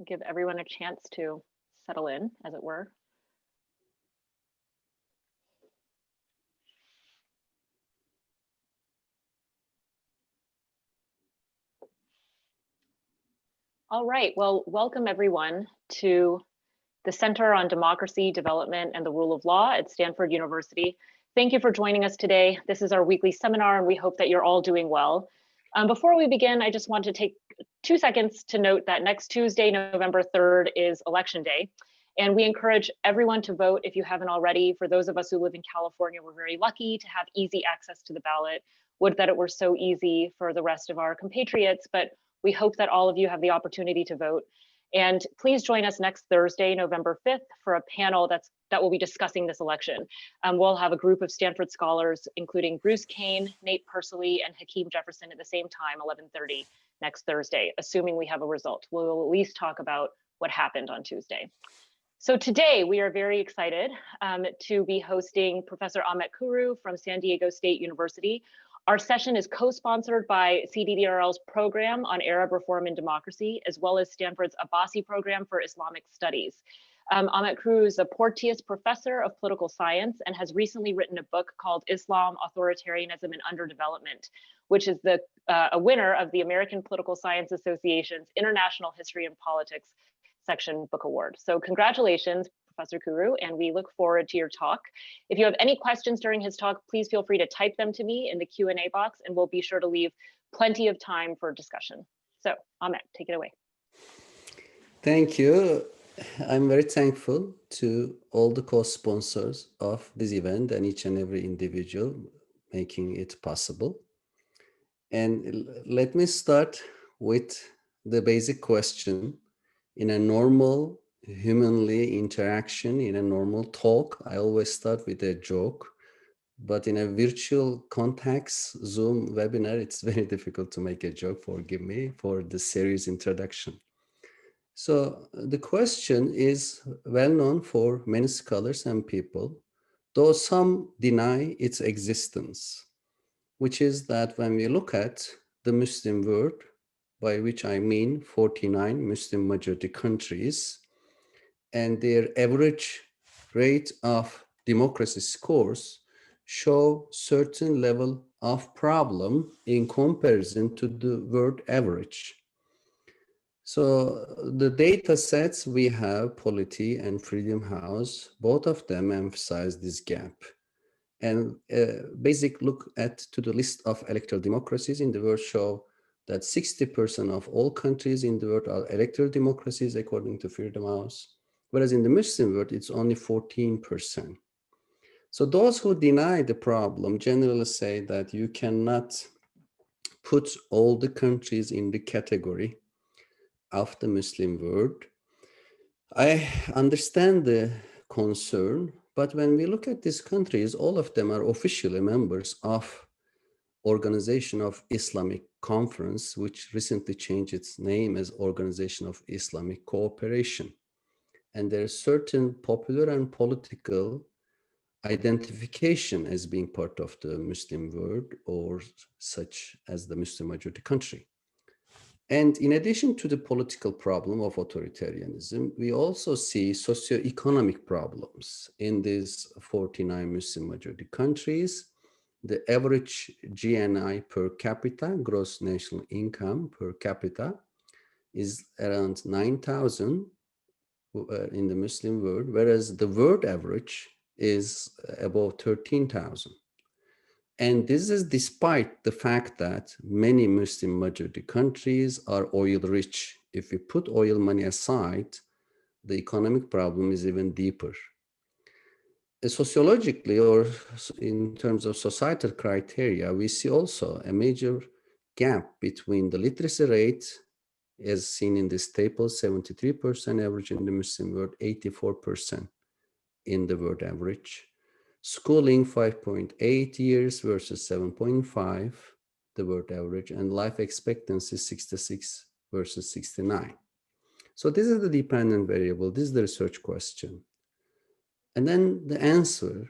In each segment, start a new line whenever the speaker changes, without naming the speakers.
Give everyone a chance to settle in, as it were. All right, well, welcome everyone to the Center on Democracy, Development, and the Rule of Law at Stanford University. Thank you for joining us today. This is our weekly seminar, and we hope that you're all doing well. Before we begin, I just want to take 2 seconds to note that next Tuesday, November 3rd, is Election Day. And we encourage everyone to vote if you haven't already. For those of us who live in California, we're very lucky to have easy access to the ballot. Would that it were so easy for the rest of our compatriots, but we hope that all of you have the opportunity to vote. And please join us next Thursday, November 5th, for a panel that will be discussing this election. We'll have a group of Stanford scholars, including Bruce Kane, Nate Persley, and Hakeem Jefferson at the same time, 11:30 next Thursday, assuming we have a result. We'll at least talk about what happened on Tuesday. So today we are very excited to be hosting Professor Ahmet Kuru from San Diego State University. Our session is co-sponsored by CDDRL's program on Arab Reform and Democracy, as well as Stanford's Abbasi program for Islamic Studies. Ahmet Kuru is a Porteous Professor of Political Science and has recently written a book called Islam, Authoritarianism, and Underdevelopment, which is a winner of the American Political Science Association's International History and Politics Section Book Award. So congratulations, Professor Kuru, and we look forward to your talk. If you have any questions during his talk, please feel free to type them to me in the Q&A box, and we'll be sure to leave plenty of time for discussion. So, Ahmet, take it away.
Thank you. I'm very thankful to all the co-sponsors of this event and each and every individual making it possible. And let me start with the basic question. In a normal humanly interaction, in a normal talk, I always start with a joke, but in a virtual context, Zoom webinar, it's very difficult to make a joke, forgive me for the serious introduction. So the question is well known for many scholars and people, though some deny its existence, which is that when we look at the Muslim world, by which I mean 49 Muslim majority countries, and their average rate of democracy scores show certain level of problem in comparison to the world average. So the data sets we have, Polity and Freedom House, both of them emphasize this gap. And basic look to the list of electoral democracies in the world show that 60% of all countries in the world are electoral democracies, according to Freedom House, whereas in the Muslim world, it's only 14%. So those who deny the problem generally say that you cannot put all the countries in the category of the Muslim world. I understand the concern, but when we look at these countries, all of them are officially members of Organization of Islamic Conference, which recently changed its name as Organization of Islamic Cooperation. And there is certain popular and political identification as being part of the Muslim world or such as the Muslim majority country. And in addition to the political problem of authoritarianism, we also see socio-economic problems in these 49 Muslim majority countries. The average GNI per capita, gross national income per capita, is around 9,000 in the Muslim world, whereas the world average is above 13,000. And this is despite the fact that many Muslim majority countries are oil rich. If we put oil money aside, the economic problem is even deeper. Sociologically, or in terms of societal criteria, we see also a major gap between the literacy rate, as seen in this table, 73% average in the Muslim world, 84% in the world average. Schooling, 5.8 years versus 7.5, the world average, and life expectancy, 66 versus 69. So this is the dependent variable. This is the research question. And then the answer,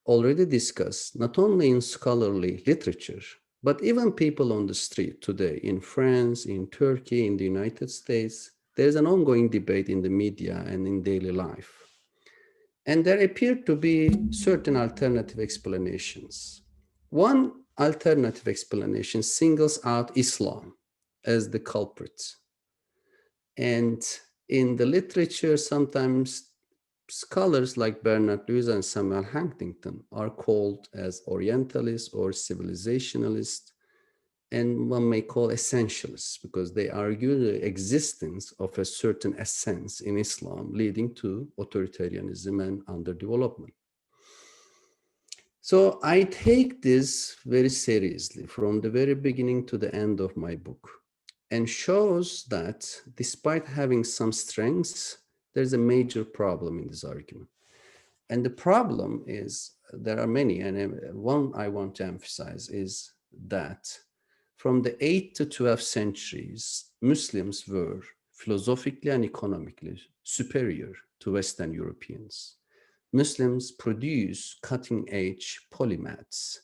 already discussed, not only in scholarly literature, but even people on the street today in France, in Turkey, in the United States, There's an ongoing debate in the media and in daily life. And there appear to be certain alternative explanations. One alternative explanation singles out Islam as the culprit. And in the literature, sometimes scholars like Bernard Lewis and Samuel Huntington are called as Orientalists or civilizationalists, and one may call essentialists because they argue the existence of a certain essence in Islam leading to authoritarianism and underdevelopment. So I take this very seriously from the very beginning to the end of my book, and shows that despite having some strengths, there's a major problem in this argument. And the problem is, there are many, and one I want to emphasize is that from the 8th to 12th centuries, Muslims were philosophically and economically superior to Western Europeans. Muslims produce cutting-edge polymaths,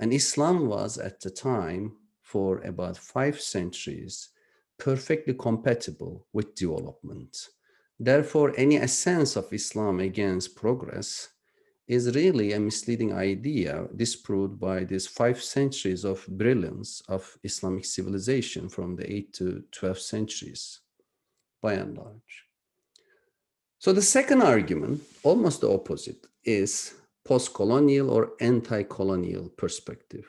and Islam was at the time, for about 5 centuries, perfectly compatible with development. Therefore, any ascent of Islam against progress is really a misleading idea disproved by these 5 centuries of brilliance of Islamic civilization from the 8th to 12th centuries, by and large. So the second argument, almost the opposite, is post-colonial or anti-colonial perspective.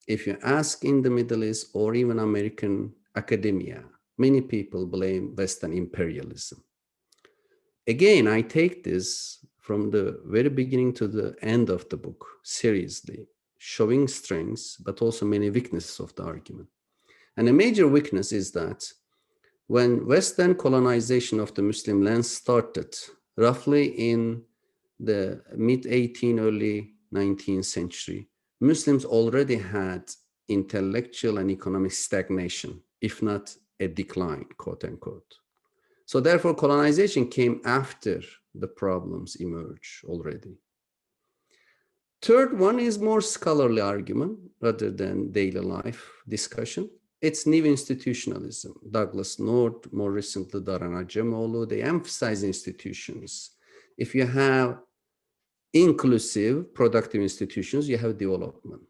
If you ask in the Middle East or even American academia, many people blame Western imperialism. Again, I take this from the very beginning to the end of the book seriously, showing strengths, but also many weaknesses of the argument. And a major weakness is that when Western colonization of the Muslim lands started, roughly in the mid-18th, early 19th century, Muslims already had intellectual and economic stagnation, if not a decline, quote unquote. So therefore, colonization came after the problems emerged already. Third one is more scholarly argument rather than daily life discussion. It's new institutionalism. Douglas North, more recently Daran Acemoğlu, they emphasize institutions. If you have inclusive, productive institutions, you have development.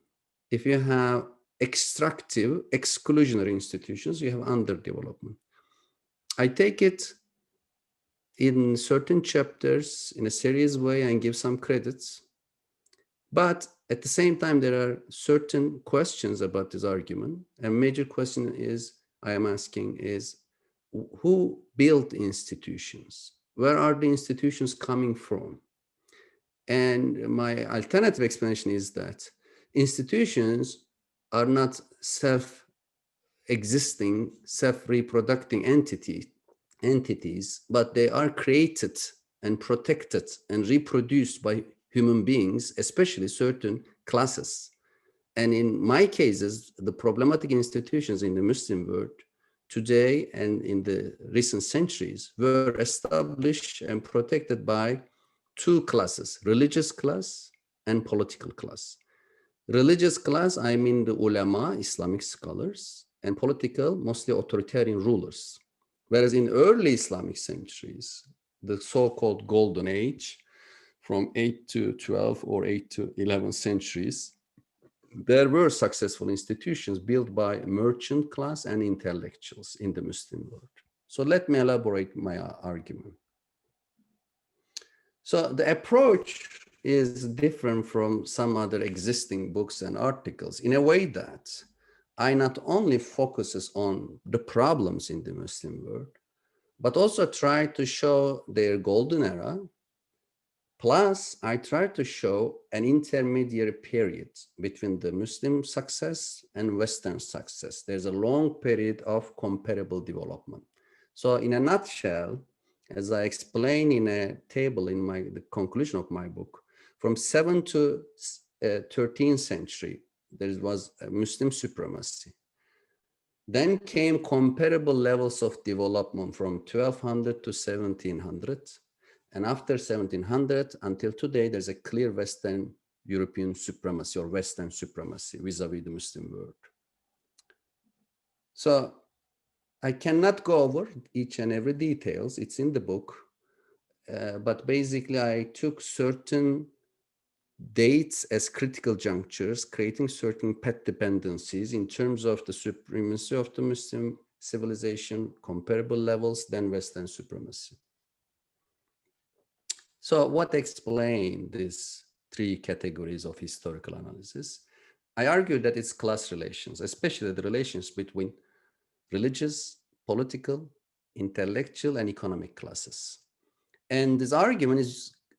If you have extractive, exclusionary institutions, you have underdevelopment. I take it in certain chapters in a serious way and give some credits. But at the same time, there are certain questions about this argument. A major question I am asking is, who built institutions? Where are the institutions coming from? And my alternative explanation is that institutions are not self-existing, self-reproducing entities, but they are created and protected and reproduced by human beings, especially certain classes. And in my cases, the problematic institutions in the Muslim world today and in the recent centuries were established and protected by 2 classes, religious class and political class. Religious class, I mean the ulama, Islamic scholars, and political, mostly authoritarian rulers. Whereas in early Islamic centuries, the so-called golden age, from 8 to 12 or 8 to 11 centuries, there were successful institutions built by merchant class and intellectuals in the Muslim world. So let me elaborate my argument. So the approach is different from some other existing books and articles in a way that I not only focuses on the problems in the Muslim world, but also try to show their golden era. Plus, I try to show an intermediary period between the Muslim success and Western success. There's a long period of comparable development. So in a nutshell, as I explain in a table in the conclusion of my book, from 7th to 13th century, there was a Muslim supremacy. Then came comparable levels of development from 1200 to 1700. And after 1700 until today, there's a clear Western European supremacy or Western supremacy vis-a-vis the Muslim world. So I cannot go over each and every details. It's in the book. But basically, I took certain dates as critical junctures, creating certain pet dependencies in terms of the supremacy of the Muslim civilization, comparable levels than Western supremacy. So what explain these three categories of historical analysis? I argue that it's class relations, especially the relations between religious, political, intellectual, and economic classes. And this argument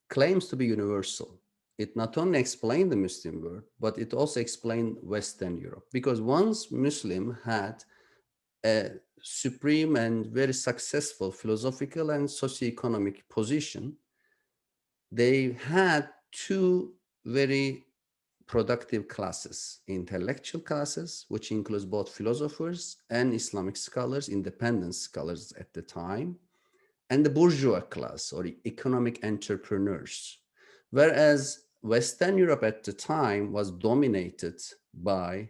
claims to be universal. It not only explained the Muslim world, but it also explained Western Europe. Because once Muslim had a supreme and very successful philosophical and socio-economic position, they had two very productive classes: intellectual classes, which includes both philosophers and Islamic scholars, independent scholars at the time, and the bourgeois class or economic entrepreneurs. Whereas Western Europe at the time was dominated by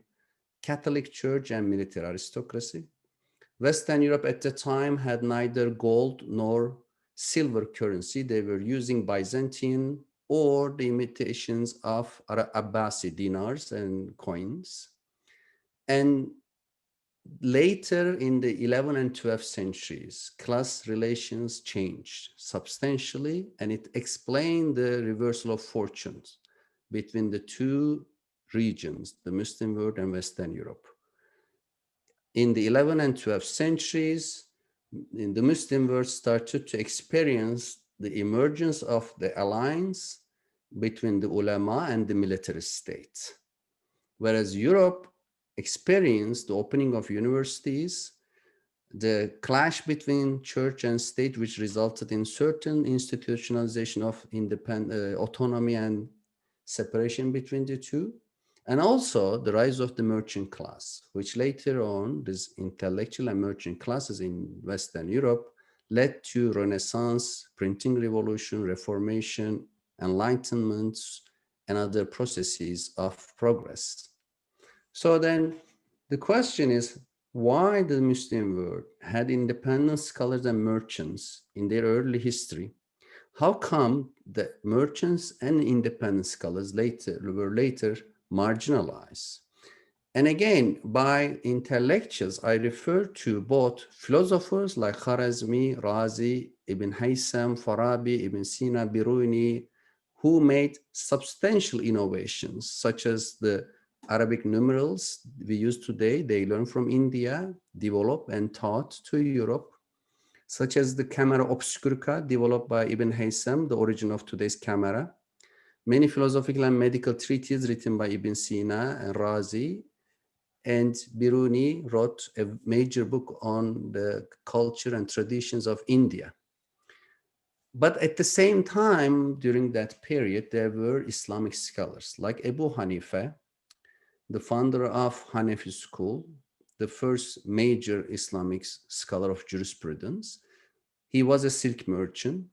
Catholic Church and military aristocracy. Western Europe at the time had neither gold nor silver currency. They were using Byzantine or the imitations of Abbasi dinars and coins. And later in the 11th and 12th centuries, class relations changed substantially, and it explained the reversal of fortunes between the two regions, the Muslim world and Western Europe. In the 11th and 12th centuries, in the Muslim world started to experience the emergence of the alliance between the ulama and the military state. Whereas Europe experienced the opening of universities, the clash between church and state, which resulted in certain institutionalization of autonomy and separation between the two, and also the rise of the merchant class, which later on, these intellectual and merchant classes in Western Europe led to Renaissance, printing revolution, Reformation, Enlightenment, and other processes of progress. So then the question is, why the Muslim world had independent scholars and merchants in their early history? How come the merchants and independent scholars were later marginalized? And again, by intellectuals, I refer to both philosophers like Khwarizmi, Razi, Ibn Haytham, Farabi, Ibn Sina, Biruni, who made substantial innovations, such as the Arabic numerals we use today. They learned from India, developed and taught to Europe, such as the camera obscurica developed by Ibn Haytham, the origin of today's camera. Many philosophical and medical treatises written by Ibn Sina and Razi, and Biruni wrote a major book on the culture and traditions of India. But at the same time, during that period, there were Islamic scholars like Abu Hanifa, the founder of Hanafi school, the first major Islamic scholar of jurisprudence. He was a silk merchant.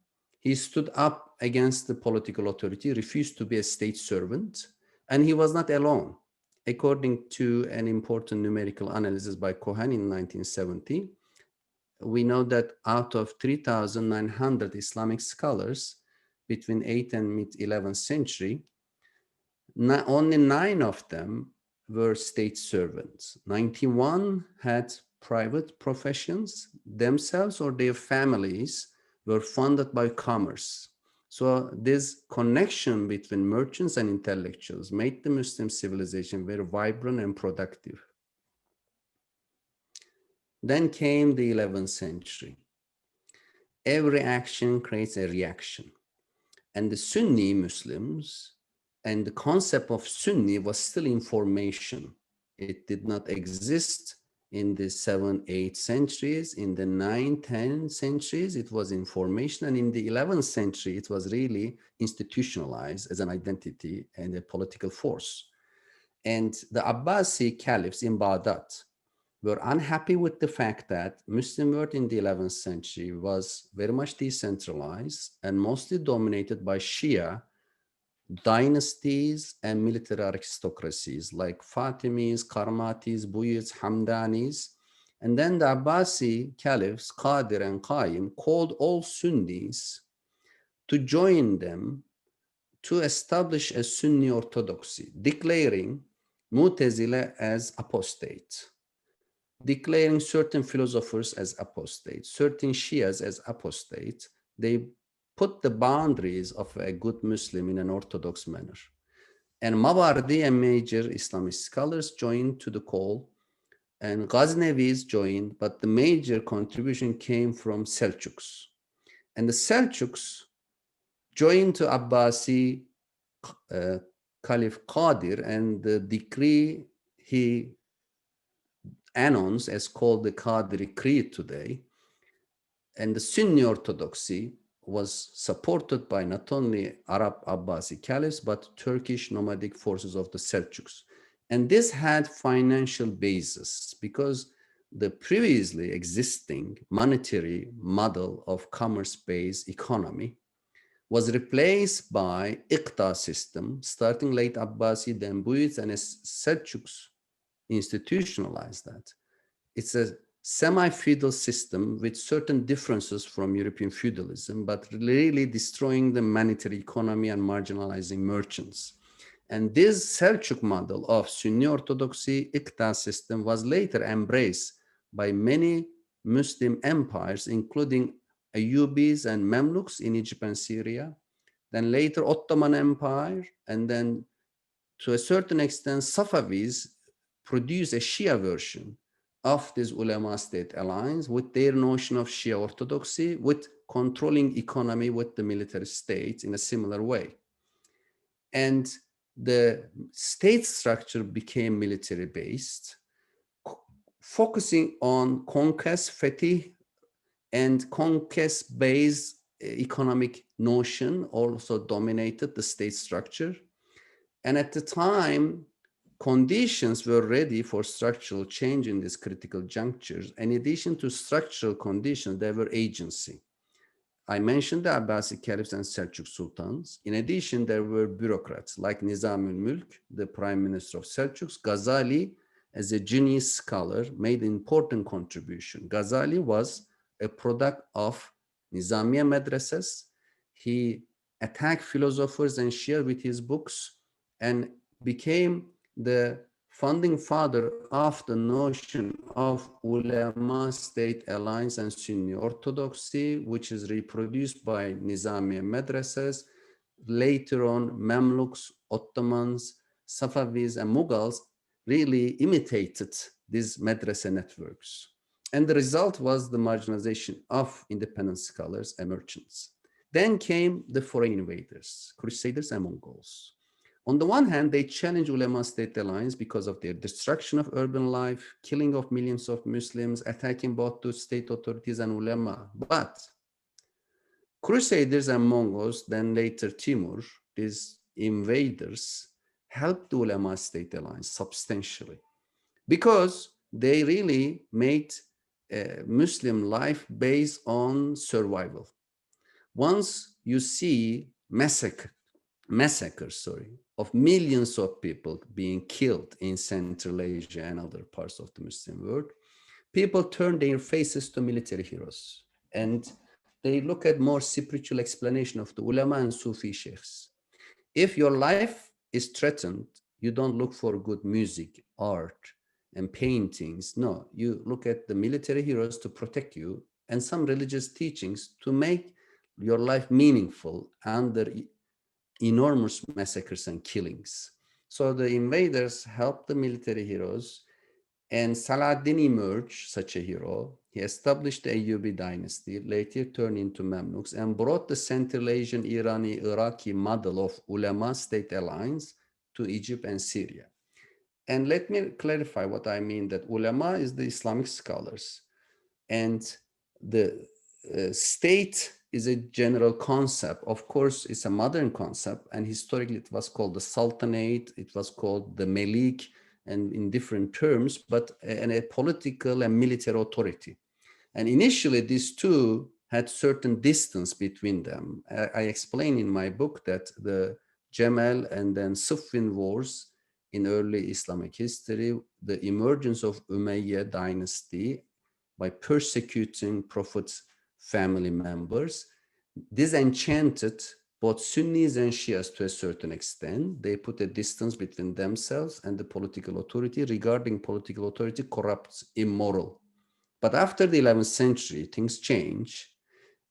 He stood up against the political authority, refused to be a state servant, and he was not alone. According to an important numerical analysis by Cohen in 1970, we know that out of 3,900 Islamic scholars between 8th and mid-11th century, only 9 of them were state servants. 91 had private professions themselves or their families were funded by commerce. So this connection between merchants and intellectuals made the Muslim civilization very vibrant and productive. Then came the 11th century. Every action creates a reaction. And the Sunni Muslims and the concept of Sunni was still in formation. It did not exist in the 7th, 8th centuries. In the 9th, 10th centuries, it was in formation. And in the 11th century, it was really institutionalized as an identity and a political force. And the Abbasi caliphs in Baghdad were unhappy with the fact that Muslim world in the 11th century was very much decentralized and mostly dominated by Shia dynasties and military aristocracies like Fatimis, Karmatis, Buyuds, Hamdanis. And then the Abbasi caliphs, Qadir and Qaim, called all Sunnis to join them to establish a Sunni orthodoxy, declaring Mu'tazila as apostate, declaring certain philosophers as apostate, certain Shias as apostate. They put the boundaries of a good Muslim in an orthodox manner. And Mawardi and major Islamic scholars joined to the call, and Ghaznavis joined, but the major contribution came from Seljuks. And the Seljuks joined to Abbasi Caliph Qadir, and the decree he announced, as called the Qadri Creed today, and the Sunni orthodoxy was supported by not only Arab Abbasi caliphs, but Turkish nomadic forces of the Seljuks. And this had financial basis because the previously existing monetary model of commerce-based economy was replaced by Iqta system, starting late Abbasi, then Buyids, and as Seljuks institutionalized that. It's a semi-feudal system with certain differences from European feudalism, but really destroying the monetary economy and marginalizing merchants. And this Seljuk model of Sunni orthodoxy, Iqta system, was later embraced by many Muslim empires, including Ayyubis and Mamluks in Egypt and Syria, then later Ottoman Empire, and then to a certain extent Safavis produced a Shia version of this ulema-state alliance with their notion of Shia orthodoxy, with controlling economy with the military state in a similar way. And the state structure became military-based, focusing on conquest, fetih, and conquest-based economic notion also dominated the state structure. And at the time, conditions were ready for structural change in these critical junctures. In addition to structural conditions, there were agency. I mentioned the Abbasi caliphs and Seljuk sultans. In addition, there were bureaucrats like Nizam al-Mulk, the prime minister of Seljuks. Ghazali, as a genius scholar, made an important contribution. Ghazali was a product of Nizamiya madrasas. He attacked philosophers and Shia with his books and became the founding father of the notion of ulema-state alliance and Sunni orthodoxy, which is reproduced by Nizamiya madrasas. Later on, Mamluks, Ottomans, Safavis, and Mughals really imitated these madrasa networks. And the result was the marginalization of independent scholars and merchants. Then came the foreign invaders, Crusaders and Mongols. On the one hand, they challenged ulema-state alliance because of their destruction of urban life, killing of millions of Muslims, attacking both the state authorities and ulema. But Crusaders and Mongols, then later Timur, these invaders, helped the ulema-state alliance substantially because they really made Muslim life based on survival. Once you see massacres of millions of people being killed in Central Asia and other parts of the Muslim world, people turn their faces to military heroes and they look at more spiritual explanation of the ulama and Sufi sheikhs. If your life is threatened, you don't look for good music, art, and paintings. No, you look at the military heroes to protect you and some religious teachings to make your life meaningful under enormous massacres and killings. So the invaders helped the military heroes, and Saladin emerged such a hero. He established the Ayyubi dynasty, later turned into Mamluks, and brought the Central Asian, Irani, Iraqi model of ulema-state alliance to Egypt and Syria. And let me clarify what I mean, that ulama is the Islamic scholars, and the state is a general concept. Of course, it's a modern concept, and historically it was called the Sultanate, it was called the Melik, and in different terms, but a political and military authority. And initially, these two had certain distance between them. I explain in my book that the Jamal and then Siffin wars in early Islamic history, the emergence of Umayyad dynasty by persecuting Prophet's family members, disenchanted both Sunnis and Shias to a certain extent. They put a distance between themselves and the political authority, regarding political authority corrupt, immoral. But after the 11th century, things change.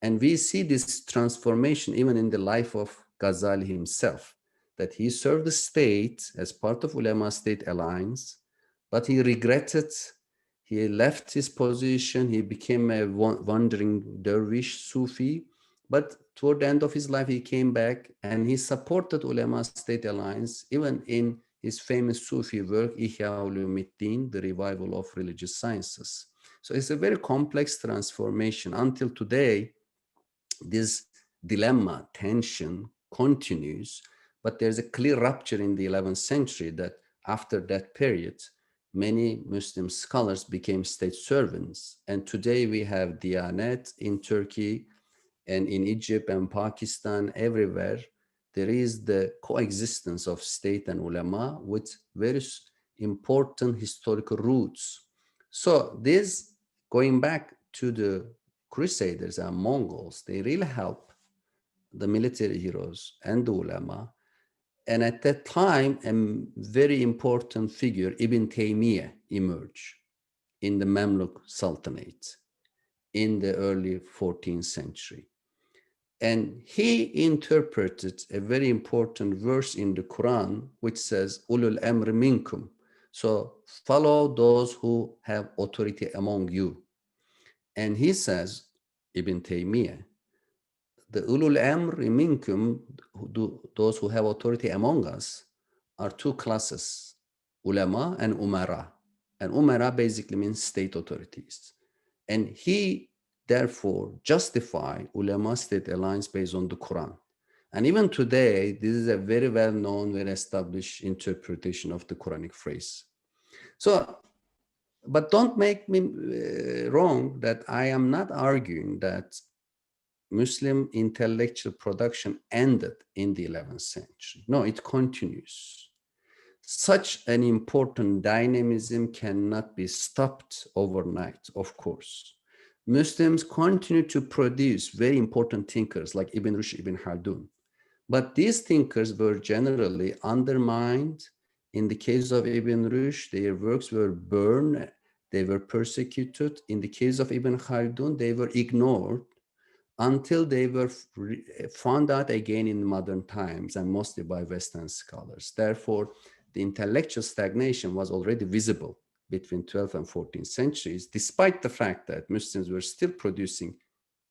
And we see this transformation even in the life of Ghazali himself, that he served the state as part of ulema-state alliance, but he regretted, he left his position, he became a wandering dervish Sufi, but toward the end of his life, he came back and he supported ulema-state alliance, even in his famous Sufi work, Ihya Ulumuddin, the revival of religious sciences. So it's a very complex transformation. Until today, this dilemma, tension continues, but there's a clear rupture in the 11th century that after that period, many Muslim scholars became state servants. And today we have Diyanet in Turkey and in Egypt and Pakistan, everywhere. There is the coexistence of state and ulama with very important historical roots. So this, going back to the Crusaders and Mongols, they really help the military heroes and the ulama. And at that time, a very important figure, Ibn Taymiyyah, emerged in the Mamluk Sultanate in the early 14th century. And he interpreted a very important verse in the Quran, which says, Ulul Amr minkum. So follow those who have authority among you. And he says, Ibn Taymiyyah, the ulul amr minkum, those who have authority among us, are two classes, ulama and umara. And umara basically means state authorities. And he therefore justified ulama-state alliance based on the Quran. And even today, this is a very well-known, very established interpretation of the Quranic phrase. So, but don't make me wrong that I am not arguing that Muslim intellectual production ended in the 11th century. No, it continues. Such an important dynamism cannot be stopped overnight, of course. Muslims continue to produce very important thinkers like Ibn Rushd, Ibn Khaldun. But these thinkers were generally undermined. In the case of Ibn Rushd, their works were burned, they were persecuted. In the case of Ibn Khaldun, they were ignored until they were found out again in modern times, and mostly by Western scholars. Therefore, the intellectual stagnation was already visible between 12th and 14th centuries, despite the fact that Muslims were still producing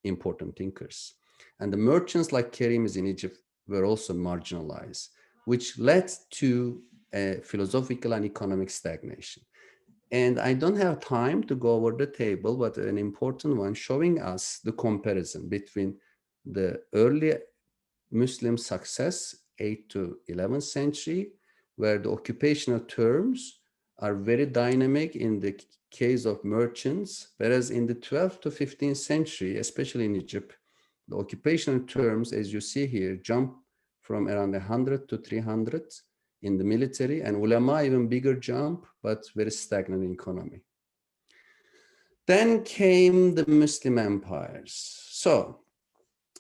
important thinkers. And the merchants like Kerimis in Egypt were also marginalized, which led to a philosophical and economic stagnation. And I don't have time to go over the table, but an important one showing us the comparison between the early Muslim success, 8th to 11th century, where the occupational terms are very dynamic in the case of merchants, whereas in the 12th to 15th century, especially in Egypt, the occupational terms, as you see here, jump from around 100 to 300 in the military, and ulama even bigger jump, but very stagnant economy. Then came the Muslim empires. So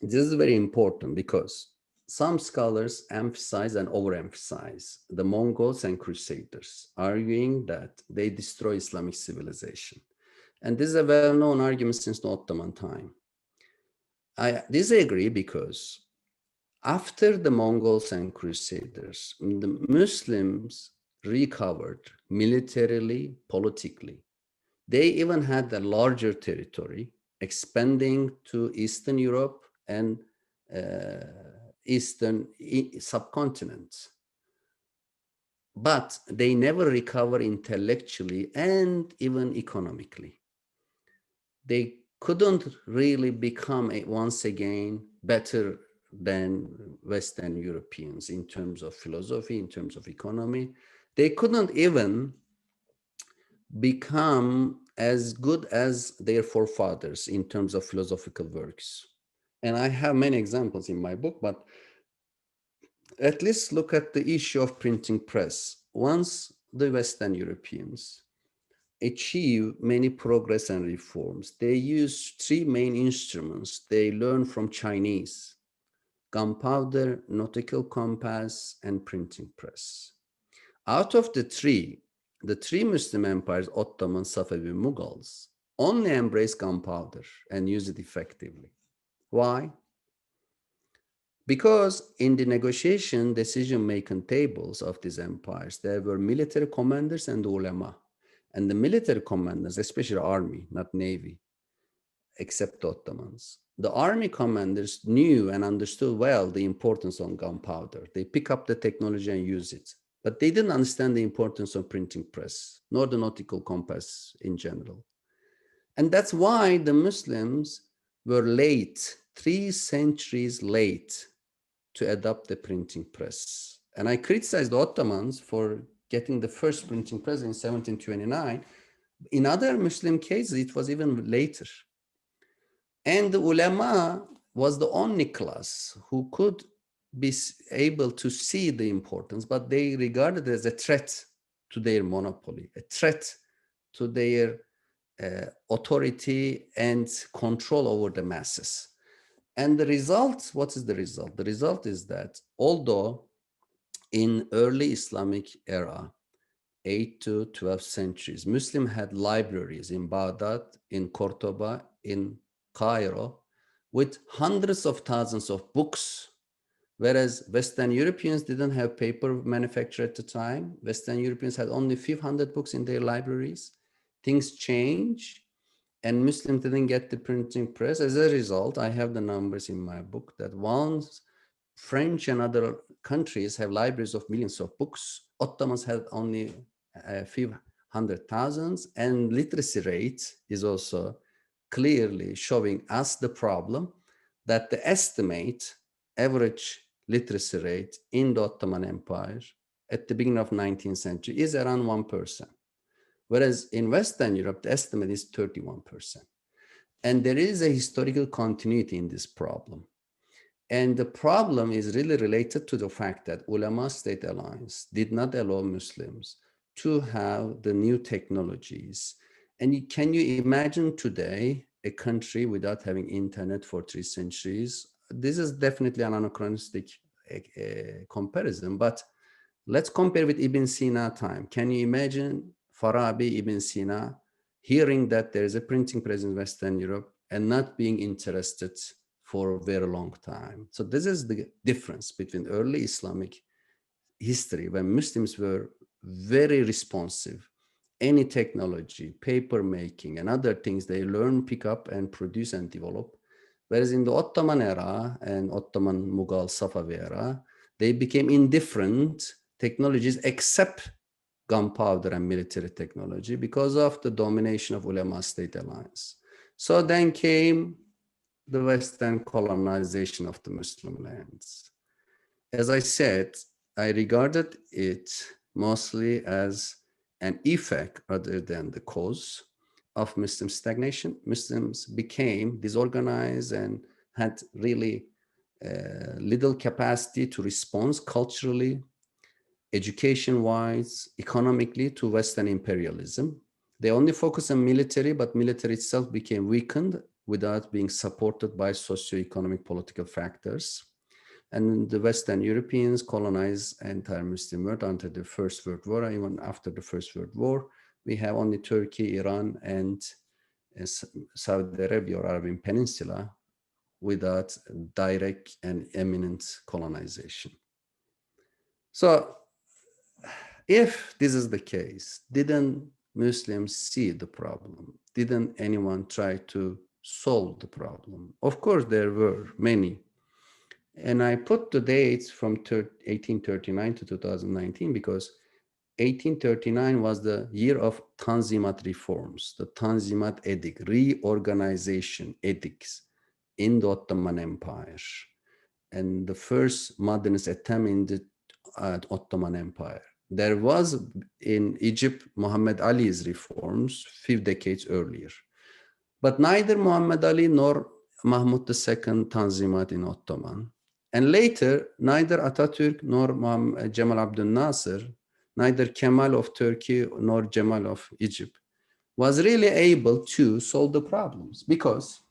this is very important because some scholars emphasize and overemphasize the Mongols and Crusaders, arguing that they destroy Islamic civilization. And this is a well-known argument since the Ottoman time. I disagree because after the Mongols and Crusaders, the Muslims recovered militarily, politically. They even had a larger territory, expanding to Eastern Europe and Eastern subcontinent. But they never recover intellectually and even economically. They couldn't really become once again better than Western Europeans in terms of philosophy, in terms of economy. They couldn't even become as good as their forefathers in terms of philosophical works. And I have many examples in my book, but at least look at the issue of printing press. Once the Western Europeans achieve many progress and reforms. They use three main instruments they learn from Chinese: gunpowder, nautical compass, and printing press. Out of the three Muslim empires, Ottoman, Safavid, Mughals, only embrace gunpowder and use it effectively. Why? Because in the negotiation decision-making tables of these empires, there were military commanders and ulema. And the military commanders, especially army, not navy, except Ottomans. The army commanders knew and understood well the importance of gunpowder. They pick up the technology and use it. But they didn't understand the importance of printing press, nor the nautical compass in general. And that's why the Muslims were late, 3 centuries late, to adopt the printing press. And I criticized the Ottomans for getting the first printing press in 1729. In other Muslim cases, it was even later. And the ulema was the only class who could be able to see the importance, but they regarded it as a threat to their monopoly, a threat to their authority and control over the masses. And the result, what is the result? The result is that although in early Islamic era, 8th to 12th centuries, Muslim had libraries in Baghdad, in Cordoba, in Cairo, with hundreds of thousands of books, whereas Western Europeans didn't have paper manufacture at the time. Western Europeans had only a few hundred books in their libraries. Things change, and Muslims didn't get the printing press. As a result, I have the numbers in my book that once French and other countries have libraries of millions of books, Ottomans had only a few hundred thousands, and literacy rate is also clearly showing us the problem that the estimate average literacy rate in the Ottoman Empire at the beginning of 19th century is around 1%. Whereas in Western Europe, the estimate is 31%. And there is a historical continuity in this problem. And the problem is really related to the fact that Ulama-state alliance did not allow Muslims to have the new technologies. And can you imagine today a country without having internet for 3 centuries? This is definitely an anachronistic comparison, but let's compare with Ibn Sina time. Can you imagine Farabi, Ibn Sina, hearing that there is a printing press in Western Europe and not being interested for a very long time? So this is the difference between early Islamic history, when Muslims were very responsive. Any technology, paper making, and other things, they learn, pick up, and produce and develop. Whereas in the Ottoman era and Ottoman, Mughal, Safavid era, they became indifferent technologies except gunpowder and military technology because of the domination of ulema-state alliance. So then came the Western colonization of the Muslim lands. As I said, I regarded it mostly as an effect rather than the cause of Muslim stagnation. Muslims became disorganized and had really little capacity to respond culturally, education-wise, economically to Western imperialism. They only focused on military, but military itself became weakened without being supported by socio-economic political factors. And the Western Europeans colonized entire Muslim world until the First World War. Even after the First World War, we have only Turkey, Iran, and Saudi Arabia or Arabian Peninsula without direct and imminent colonization. So if this is the case, didn't Muslims see the problem? Didn't anyone try to solve the problem? Of course, there were many. And I put the dates from 1839 to 2019 because 1839 was the year of Tanzimat reforms, the Tanzimat edict, reorganization edicts in the Ottoman Empire, and the first modernist attempt in the Ottoman Empire. There was in Egypt Muhammad Ali's reforms 5 decades earlier, but neither Muhammad Ali nor Mahmud II Tanzimat in Ottoman. And later, neither Atatürk nor Jamal Abdel Nasser, neither Kemal of Turkey nor Jamal of Egypt was really able to solve the problems, because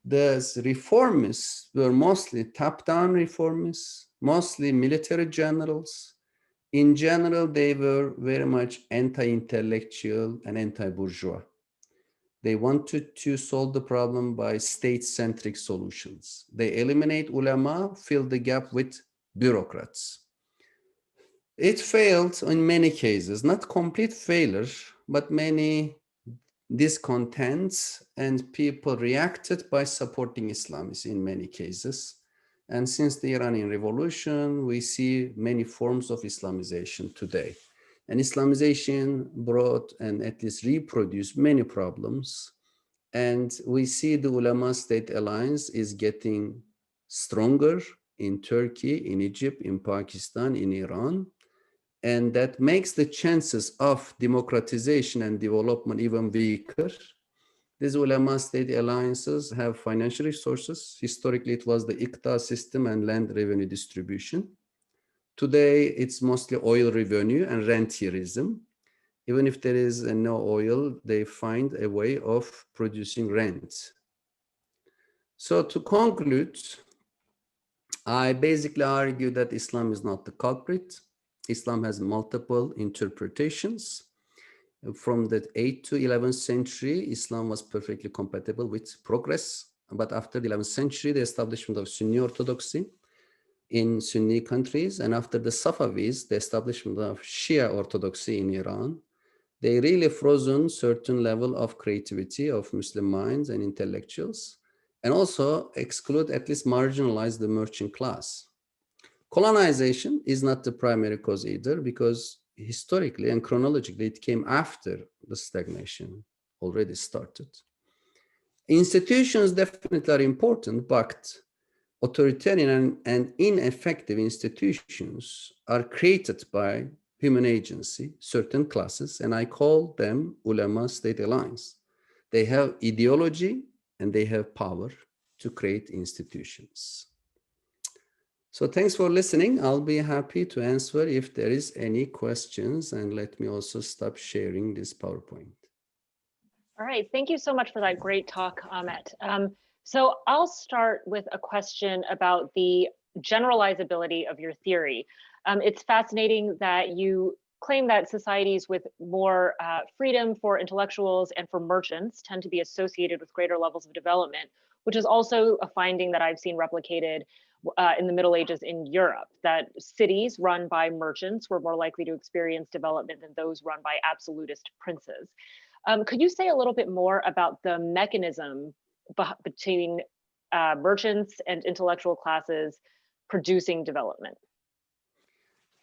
the reformists were mostly top-down reformists, mostly military generals. In general, they were very much anti-intellectual and anti-bourgeois. They wanted to solve the problem by state-centric solutions. They eliminate ulama, fill the gap with bureaucrats. It failed in many cases, not complete failure, but many discontents, and people reacted by supporting Islamists in many cases. And since the Iranian Revolution, we see many forms of Islamization today. And Islamization brought and at least reproduced many problems. And we see the Ulama-state alliance is getting stronger in Turkey, in Egypt, in Pakistan, in Iran. And that makes the chances of democratization and development even weaker. These ulama-state alliances have financial resources. Historically, it was the ICTA system and land revenue distribution. Today, it's mostly oil revenue and rentierism. Even if there is no oil, they find a way of producing rent. So to conclude, I basically argue that Islam is not the culprit. Islam has multiple interpretations. From the 8th to 11th century, Islam was perfectly compatible with progress. But after the 11th century, the establishment of Sunni orthodoxy in Sunni countries, and after the Safavids, the establishment of Shia orthodoxy in Iran, they really frozen certain level of creativity of Muslim minds and intellectuals, and also exclude, at least marginalize the merchant class. Colonization is not the primary cause either, because historically and chronologically, it came after the stagnation already started. Institutions definitely are important, but authoritarian and ineffective institutions are created by human agency, certain classes, and I call them ulema-state alliance. They have ideology and they have power to create institutions. So thanks for listening. I'll be happy to answer if there is any questions, and let me also stop sharing this PowerPoint.
All right, thank you so much for that great talk, Ahmet. So I'll start with a question about the generalizability of your theory. It's fascinating that you claim that societies with more freedom for intellectuals and for merchants tend to be associated with greater levels of development, which is also a finding that I've seen replicated in the Middle Ages in Europe, that cities run by merchants were more likely to experience development than those run by absolutist princes. Could you say a little bit more about the mechanism between merchants and intellectual classes producing development?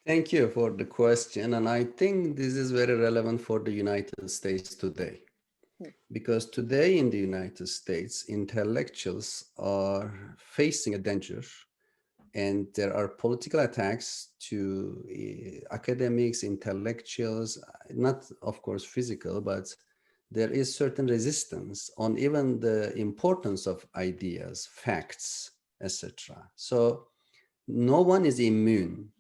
Thank you for the question. And I think this is very relevant for the United States today. Because today in the United States, intellectuals are facing a danger, and there are political attacks to academics, intellectuals, not of course physical, but there is certain resistance on even the importance of ideas, facts, etc. So no one is immune,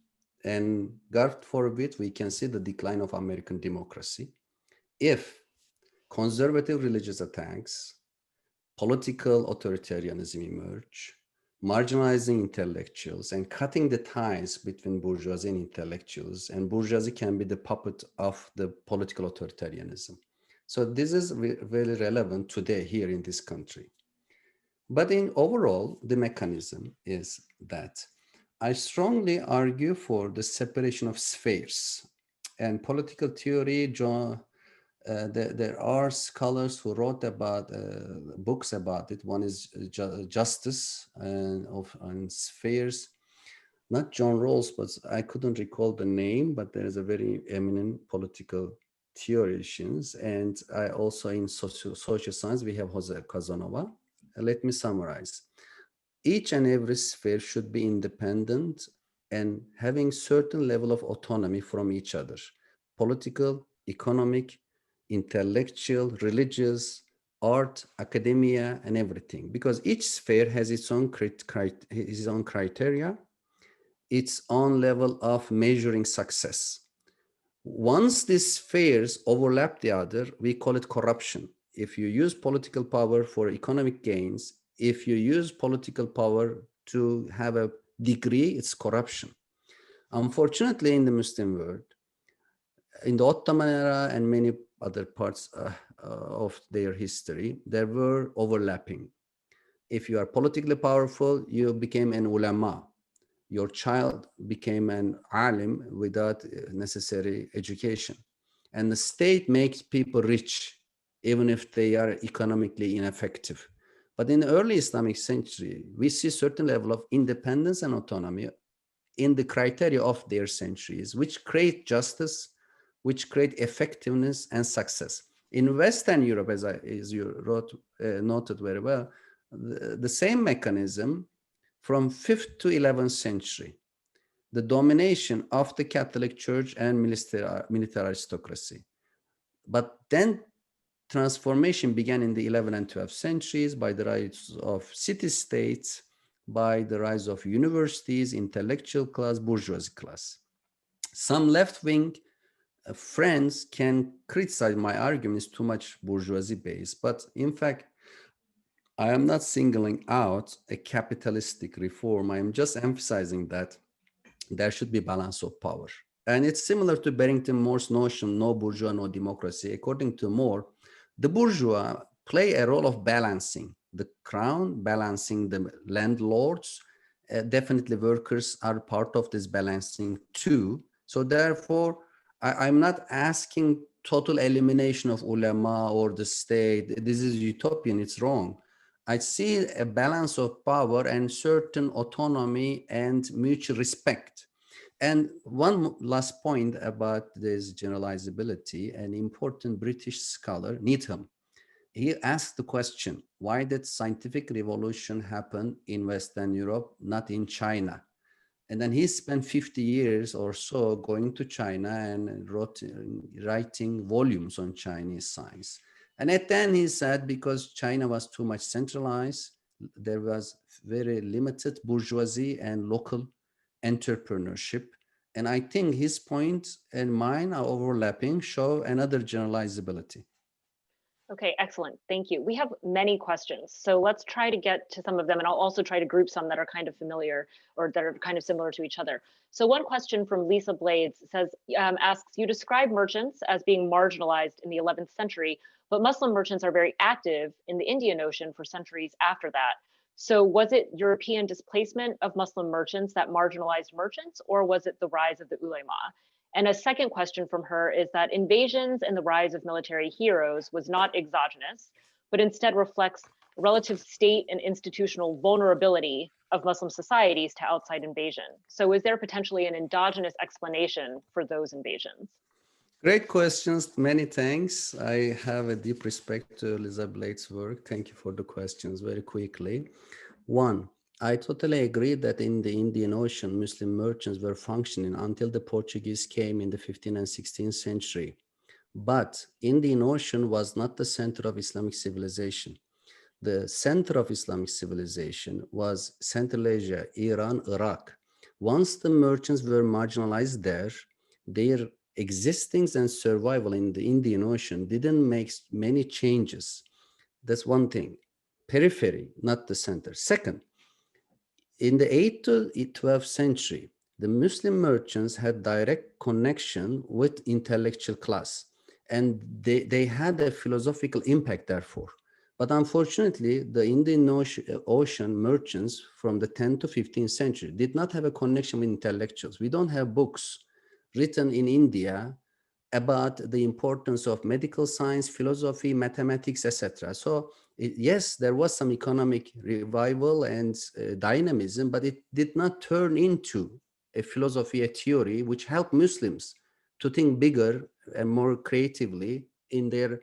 and God forbid we can see the decline of American democracy if conservative religious attacks, political authoritarianism emerge, marginalizing intellectuals and cutting the ties between bourgeoisie and intellectuals, and bourgeoisie can be the puppet of the political authoritarianism. So this is very relevant today here in this country. But in overall, the mechanism is that I strongly argue for the separation of spheres. And political theory, there are scholars who wrote about books about it. One is Justice and Spheres, not John Rawls, but I couldn't recall the name, but there is a very eminent political theologians. And I also in social science, we have Jose Casanova. Let me summarize. Each and every sphere should be independent and having certain level of autonomy from each other, political, economic, intellectual, religious, art, academia, and everything. Because each sphere has its own criteria, its own level of measuring success. Once these spheres overlap the other, we call it corruption. If you use political power for economic gains, if you use political power to have a degree, it's corruption. Unfortunately, in the Muslim world, in the Ottoman era and many other parts of their history, there were overlapping. If you are politically powerful, you became an ulama. Your child became an alim without necessary education. And the state makes people rich, even if they are economically ineffective. But in the early Islamic century, we see certain level of independence and autonomy in the criteria of their centuries, which create justice, which create effectiveness and success. In Western Europe, as you noted very well, the same mechanism from 5th to 11th century, the domination of the Catholic Church and military aristocracy. But then transformation began in the 11th and 12th centuries by the rise of city-states, by the rise of universities, intellectual class, bourgeoisie class. Some left-wing friends can criticize my argument is too much bourgeoisie-based, but in fact, I am not singling out a capitalistic reform. I am just emphasizing that there should be balance of power. And it's similar to Barrington Moore's notion, no bourgeois, no democracy. According to Moore, the bourgeois play a role of balancing the crown, balancing the landlords. Definitely workers are part of this balancing too. So therefore, I'm not asking total elimination of ulama or the state. This is utopian, it's wrong. I see a balance of power and certain autonomy and mutual respect. And one last point about this generalizability, an important British scholar, Needham, he asked the question, why did scientific revolution happen in Western Europe, not in China? And then he spent 50 years or so going to China and writing volumes on Chinese science. And at the end he said, because China was too much centralized, there was very limited bourgeoisie and local entrepreneurship. And I think his point and mine are overlapping, show another generalizability.
Okay, excellent. Thank you. We have many questions, so let's try to get to some of them, and I'll also try to group some that are kind of familiar or that are kind of similar to each other. So one question from Lisa Blades says, asks, you describe merchants as being marginalized in the 11th century, but Muslim merchants are very active in the Indian Ocean for centuries after that. So was it European displacement of Muslim merchants that marginalized merchants, or was it the rise of the ulema? And a second question from her is that invasions and the rise of military heroes was not exogenous, but instead reflects relative state and institutional vulnerability of Muslim societies to outside invasion. So is there potentially an endogenous explanation for those invasions?
Great questions, many thanks. I have a deep respect to Lisa Blade's work. Thank you for the questions. Very quickly. One, I totally agree that in the Indian Ocean, Muslim merchants were functioning until the Portuguese came in the 15th and 16th century. But Indian Ocean was not the center of Islamic civilization. The center of Islamic civilization was Central Asia, Iran, Iraq. Once the merchants were marginalized there, their existence and survival in the Indian Ocean didn't make many changes. That's one thing. Periphery, not the center. Second, in the 8th to 12th century, the Muslim merchants had direct connection with intellectual class, and they had a philosophical impact, therefore. But unfortunately, the Indian Ocean merchants from the 10th to 15th century did not have a connection with intellectuals. We don't have books written in India about the importance of medical science, philosophy, mathematics, etc. So yes, there was some economic revival and dynamism, but it did not turn into a philosophy, a theory, which helped Muslims to think bigger and more creatively in their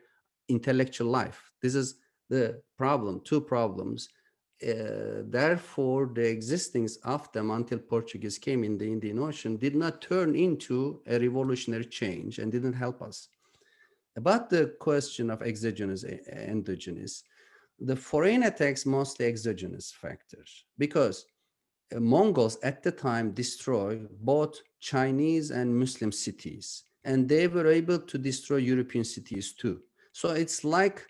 intellectual life. This is the problem, two problems. Therefore, the existence of them until Portuguese came in the Indian Ocean did not turn into a revolutionary change and didn't help us. About the question of exogenous, endogenous, the foreign attacks mostly exogenous factors because Mongols at the time destroyed both Chinese and Muslim cities. and they were able to destroy European cities too. So it's like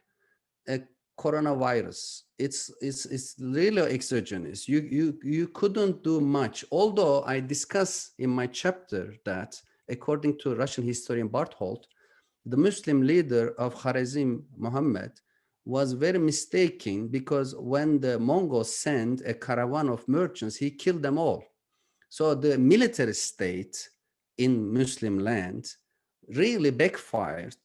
a coronavirus. It's really exogenous. You couldn't do much. Although I discuss in my chapter that according to Russian historian Barthold, the Muslim leader of Kharazm, Muhammad, was very mistaken because when the Mongols sent a caravan of merchants, he killed them all. So the military state in Muslim land really backfired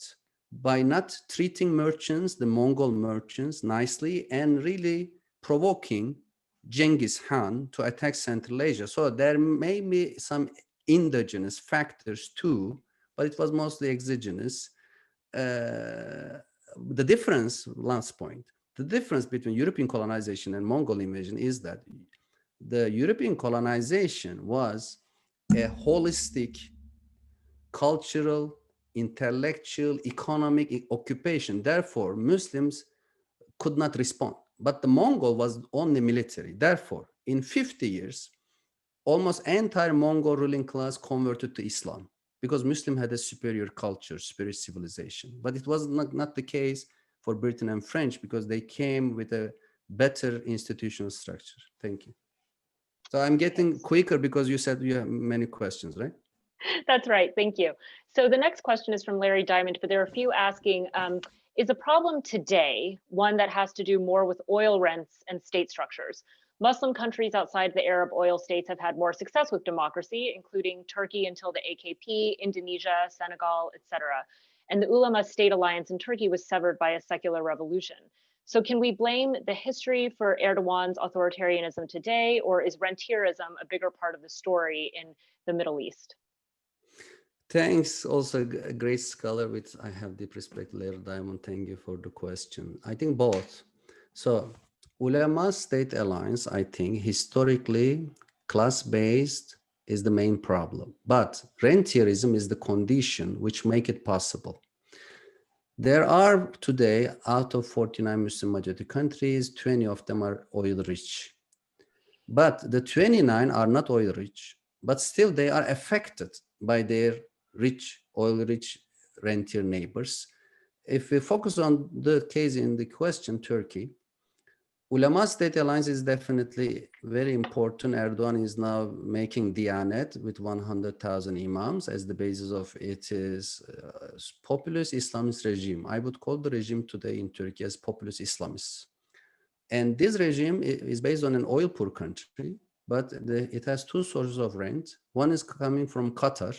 by not treating merchants, the Mongol merchants, nicely and really provoking Genghis Khan to attack Central Asia. So there may be some endogenous factors too, but it was mostly exogenous. The difference, last point, the difference between European colonization and Mongol invasion is that the European colonization was a holistic, cultural, intellectual, economic occupation. Therefore, Muslims could not respond. But the Mongol was only military. Therefore, in 50 years, almost entire Mongol ruling class converted to Islam because Muslim had a superior culture, superior civilization. But it was not the case for Britain and French because they came with a better institutional structure. Thank you. So I'm getting quicker because you said you have many questions, right?
That's right. Thank you. So the next question is from Larry Diamond, but there are a few asking, is the problem today one that has to do more with oil rents and state structures? Muslim countries outside the Arab oil states have had more success with democracy, including Turkey until the AKP, Indonesia, Senegal, etc. And the Ulama-state alliance in Turkey was severed by a secular revolution. So can we blame the history for Erdogan's authoritarianism today, or is rentierism a bigger part of the story in the Middle East?
Thanks. Also, a great scholar, which I have deep respect, Larry Diamond. Thank you for the question. I think both. So, Ulama-state alliance, I think, historically, class-based is the main problem. But rentierism is the condition which make it possible. There are today, out of 49 Muslim majority countries, 20 of them are oil-rich. But the 29 are not oil-rich, but still they are affected by their rich, oil-rich rentier neighbors. If we focus on the case in the question, Turkey, Ulama-state alliance is definitely very important. Erdogan is now making Diyanet with 100,000 imams as the basis of its populist Islamist regime. I would call the regime today in Turkey as populist Islamists. And this regime is based on an oil poor country, but it has two sources of rent. One is coming from Qatar.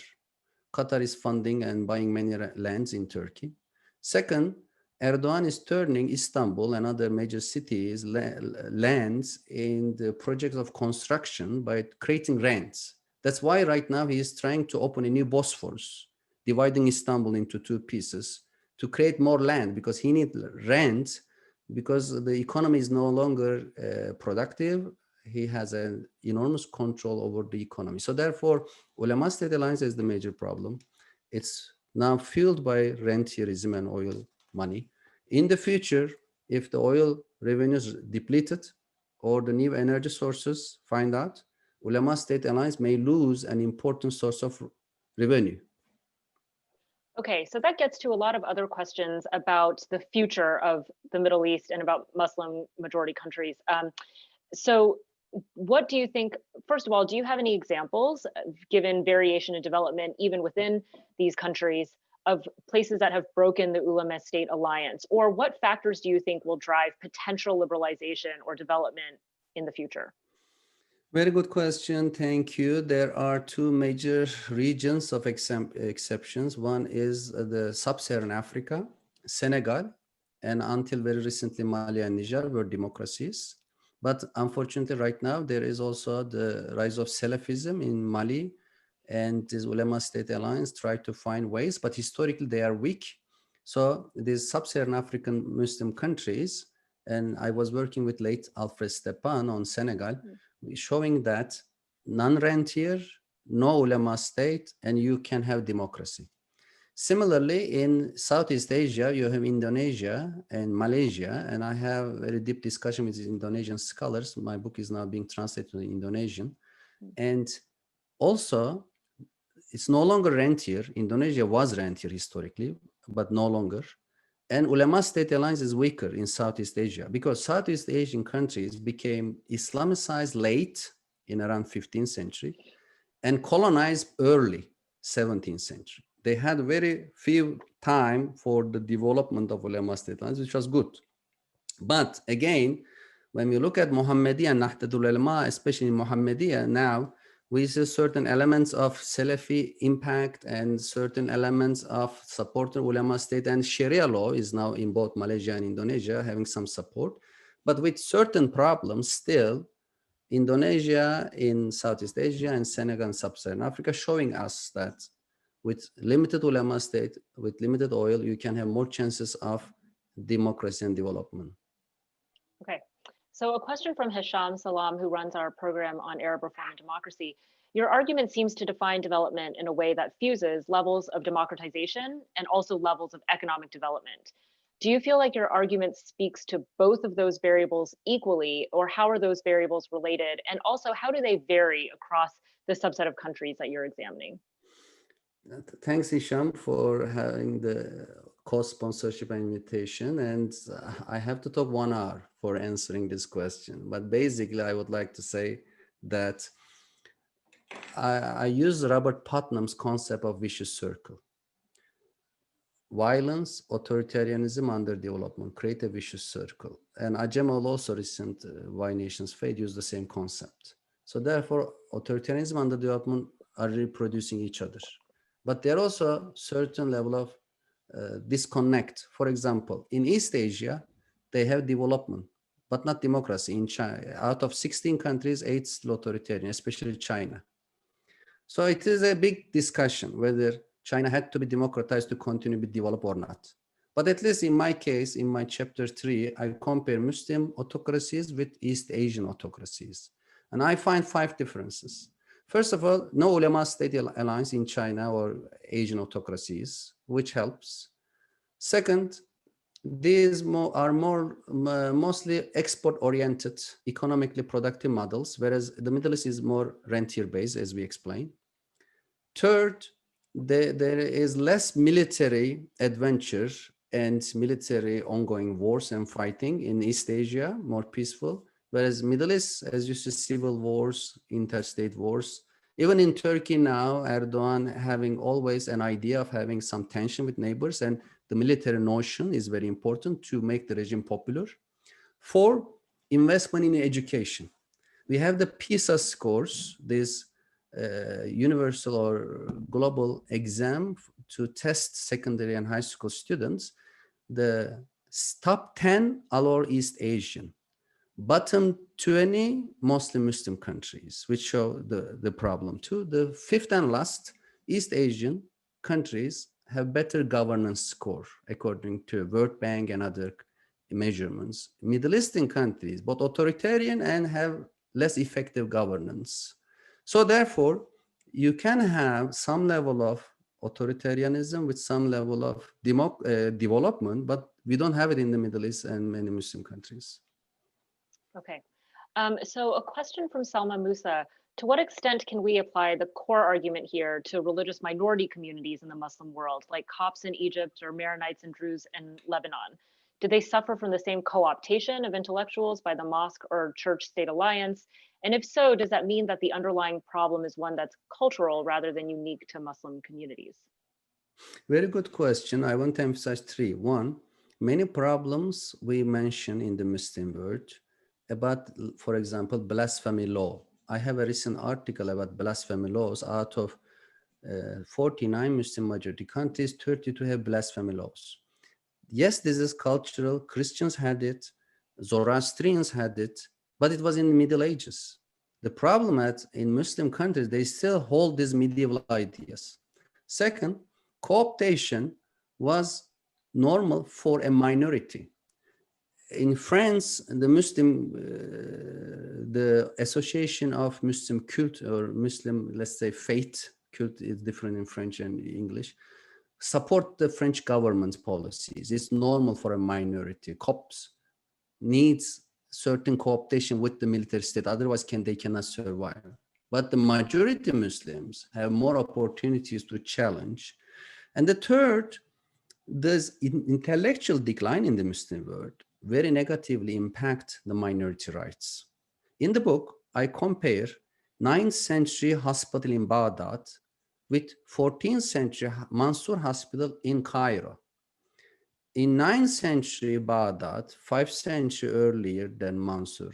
Qatar is funding and buying many lands in Turkey. Second, Erdogan is turning Istanbul and other major cities lands in the projects of construction by creating rents. That's why right now he is trying to open a new Bosphorus, dividing Istanbul into two pieces to create more land because he needs rent because the economy is no longer productive. He has an enormous control over the economy. So therefore, Ulama-state alliance is the major problem. It's now fueled by rentierism and oil money. In the future, if the oil revenues depleted or the new energy sources find out, Ulama-state alliance may lose an important source of revenue.
Okay, so that gets to a lot of other questions about the future of the Middle East and about Muslim majority countries. So what do you think, first of all, do you have any examples, given variation in development, even within these countries, of places that have broken the ulama-state alliance? Or what factors do you think will drive potential liberalization or development in the future?
Very good question. Thank you. There are two major regions of exceptions. One is the sub-Saharan Africa, Senegal, and until very recently, Mali and Niger were democracies. But unfortunately, right now, there is also the rise of Salafism in Mali, and this Ulama-state alliance try to find ways, but historically they are weak. So these sub-Saharan African Muslim countries, and I was working with late Alfred Stepan on Senegal, showing that non-rentier, no ulama-state, and you can have democracy. Similarly, in Southeast Asia, you have Indonesia and Malaysia, and I have a very deep discussion with Indonesian scholars. My book is now being translated to Indonesian. And also, it's no longer rentier. Indonesia was rentier historically, but no longer. And ulema-state alliance is weaker in Southeast Asia because Southeast Asian countries became Islamicized late in around 15th century and colonized early 17th century. They had very few time for the development of ulema-state alliance, which was good. But again, when we look at Muhammadiyya and Nahdatul Ulama, especially in Muhammadiyya now, we see certain elements of Salafi impact and certain elements of supporting ulama-state, and Sharia law is now in both Malaysia and Indonesia having some support, but with certain problems still. Indonesia in Southeast Asia and Senegal and Sub-Saharan Africa showing us that with limited ulama-state, with limited oil, you can have more chances of democracy and development.
Okay, so a question from Hisham Salam, who runs our program on Arab reform and democracy. Your argument seems to define development in a way that fuses levels of democratization and also levels of economic development. Do you feel like your argument speaks to both of those variables equally, or how are those variables related? And also, how do they vary across the subset of countries that you're examining?
Thanks, Hisham, for having the co-sponsorship and invitation. And I have to talk 1 hour for answering this question. But basically, I would like to say that I use Robert Putnam's concept of vicious circle. Violence, authoritarianism, underdevelopment, create a vicious circle. And Ajemal also recent Why Nations Fade used the same concept. So therefore, authoritarianism, underdevelopment are reproducing each other. But there are also certain level of disconnect. For example, in East Asia, they have development, but not democracy. In China, out of 16 countries, 8 still authoritarian, especially China. So it is a big discussion whether China had to be democratized to continue to be developed or not. But at least in my case, in my chapter 3, I compare Muslim autocracies with East Asian autocracies. And I find 5 differences. First of all, no ulema-state alliance in China or Asian autocracies, which helps. Second, these are mostly export-oriented, economically productive models, whereas the Middle East is more rentier-based, as we explained. Third, there is less military adventure and military ongoing wars and fighting in East Asia, more peaceful. Whereas Middle East, as you see, civil wars, interstate wars. Even in Turkey now, Erdogan having always an idea of having some tension with neighbors, and the military notion is very important to make the regime popular. 4, investment in education. We have the PISA scores, this universal or global exam to test secondary and high school students. The top 10 are all East Asian. Bottom 20, mostly Muslim countries, which show the problem too. The 5th and last, East Asian countries have better governance score, according to World Bank and other measurements. Middle Eastern countries, both authoritarian and have less effective governance. So therefore, you can have some level of authoritarianism with some level of development, but we don't have it in the Middle East and many Muslim countries.
Okay, so a question from Salma Musa. To what extent can we apply the core argument here to religious minority communities in the Muslim world, like Copts in Egypt or Maronites and Druze in Lebanon? Do they suffer from the same co-optation of intellectuals by the mosque or church-state alliance? And if so, does that mean that the underlying problem is one that's cultural rather than unique to Muslim communities?
Very good question. I want to emphasize 3. 1, many problems we mention in the Muslim world about, for example, blasphemy law. I have a recent article about blasphemy laws. Out of 49 Muslim majority countries, 32 have blasphemy laws. Yes, this is cultural. Christians had it, Zoroastrians had it, but it was in the Middle Ages. The problem in Muslim countries, they still hold these medieval ideas. Second, co-optation was normal for a minority. In France, the association of Muslim cult or Muslim, let's say, faith, cult is different in French and English, support the French government's policies. It's normal for a minority. Copts needs certain co-optation with the military state, otherwise they cannot survive. but the majority Muslims have more opportunities to challenge. And the third, this intellectual decline in the Muslim world very negatively impact the minority rights. In the book, I compare 9th century hospital in Baghdad with 14th century Mansour Hospital in Cairo. In 9th century Baghdad, 5th century earlier than Mansour,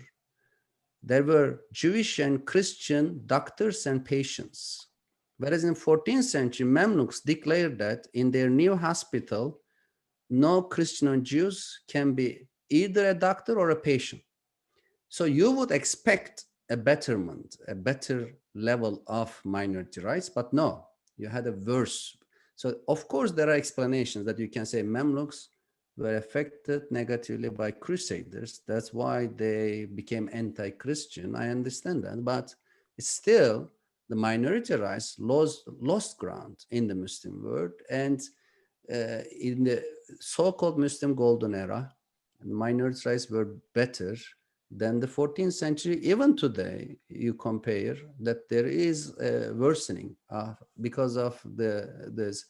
there were Jewish and Christian doctors and patients. Whereas in 14th century, Mamluks declared that in their new hospital, no Christian or Jews can be either a doctor or a patient. So you would expect a betterment, a better level of minority rights, but no, you had a worse. So of course there are explanations that you can say Mamluks were affected negatively by crusaders. That's why they became anti-Christian. I understand that, but it's still the minority rights lost ground in the Muslim world. And in the so-called Muslim golden era, minority rights were better than the 14th century. Even today, you compare that there is a worsening because of this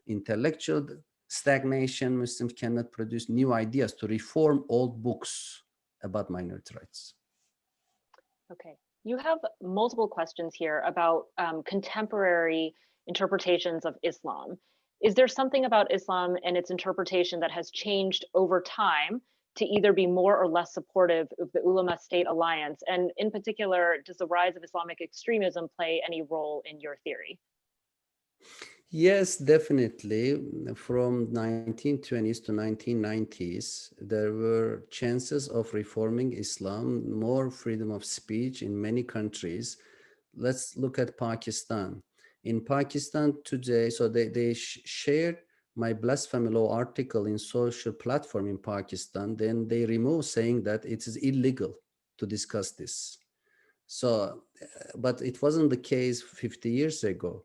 intellectual stagnation. Muslims cannot produce new ideas to reform old books about minority rights.
Okay, you have multiple questions here about contemporary interpretations of Islam. Is there something about Islam and its interpretation that has changed over time to either be more or less supportive of the ulama-state alliance? And in particular, does the rise of Islamic extremism play any role in your theory?
Yes, definitely. From 1920s to 1990s, there were chances of reforming Islam, more freedom of speech in many countries. Let's look at Pakistan. In Pakistan today, so they shared my blasphemy law article in social platform in Pakistan, then they removed saying that it is illegal to discuss this. So, but it wasn't the case 50 years ago.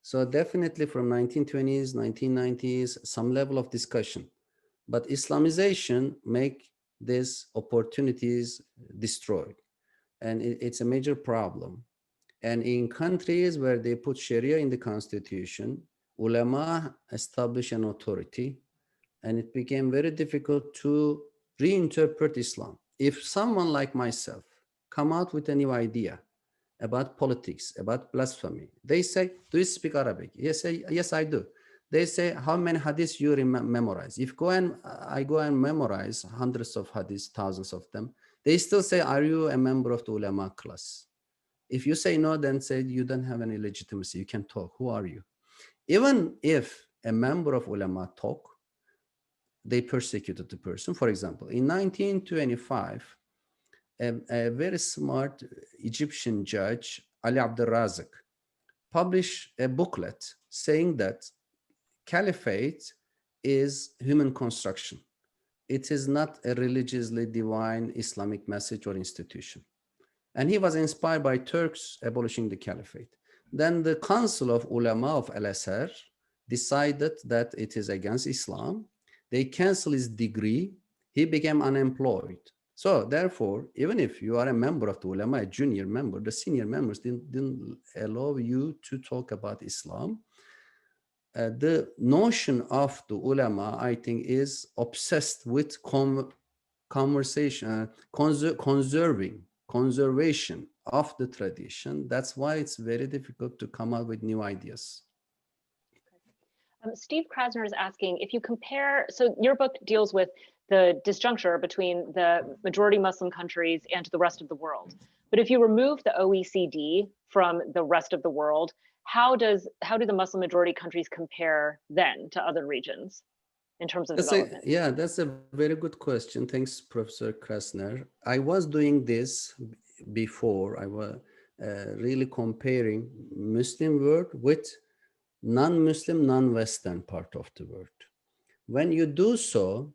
So definitely from 1920s, 1990s, some level of discussion. But Islamization make these opportunities destroyed. And it's a major problem. And in countries where they put Sharia in the constitution, ulama establish an authority, and it became very difficult to reinterpret Islam. If someone like myself come out with a new idea about politics, about blasphemy, they say, do you speak Arabic? Yes, yes, I do. They say, how many hadiths you memorize? If I go and memorize hundreds of hadiths, thousands of them, they still say, are you a member of the ulama class? If you say no, then say you don't have any legitimacy. You can talk. Who are you? Even if a member of ulama talk, they persecuted the person. For example, in 1925, a very smart Egyptian judge, Ali Abdel Razak, published a booklet saying that caliphate is human construction. It is not a religiously divine Islamic message or institution. And he was inspired by Turks abolishing the caliphate. Then the Council of Ulama of Al-Azhar decided that it is against Islam. They canceled his degree. He became unemployed. So therefore, even if you are a member of the ulama, a junior member, the senior members didn't allow you to talk about Islam. The notion of the ulama, I think, is obsessed with conservation of the tradition. That's why it's very difficult to come up with new ideas.
Steve Krasner is asking if you compare, so your book deals with the disjuncture between the majority Muslim countries and the rest of the world. But if you remove the OECD from the rest of the world, how do the Muslim majority countries compare then to other regions in terms of development?
That's a very good question. Thanks, Professor Krasner. I was doing this before. I was really comparing Muslim world with non-Muslim, non-Western part of the world. When you do so,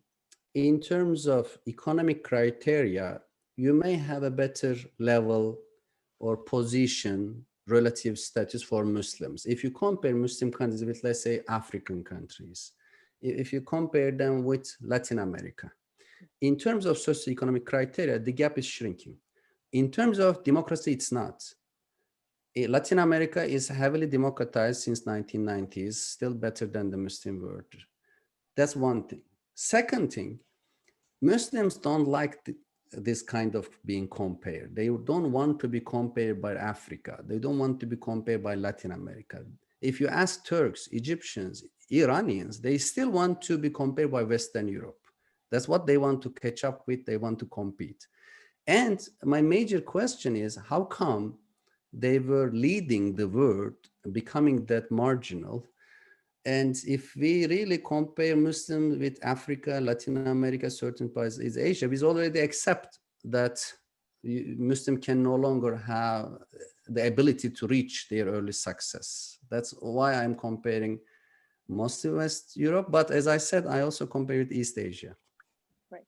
in terms of economic criteria, you may have a better level or position, relative status for Muslims. If you compare Muslim countries with, let's say, African countries, if you compare them with Latin America, in terms of socioeconomic criteria, the gap is shrinking. In terms of democracy, it's not. Latin America is heavily democratized since 1990s, still better than the Muslim world. That's one thing. Second thing, Muslims don't like this kind of being compared. They don't want to be compared by Africa. They don't want to be compared by Latin America. If you ask Turks, Egyptians, Iranians, they still want to be compared by Western Europe. That's what they want to catch up with. They want to compete. And my major question is, how come they were leading the world, becoming that marginal? And if we really compare Muslims with Africa, Latin America, certain parts is Asia, we already accept that Muslim can no longer have the ability to reach their early success. That's why I'm comparing mostly West Europe. But as I said, I also compare with East Asia.
Right.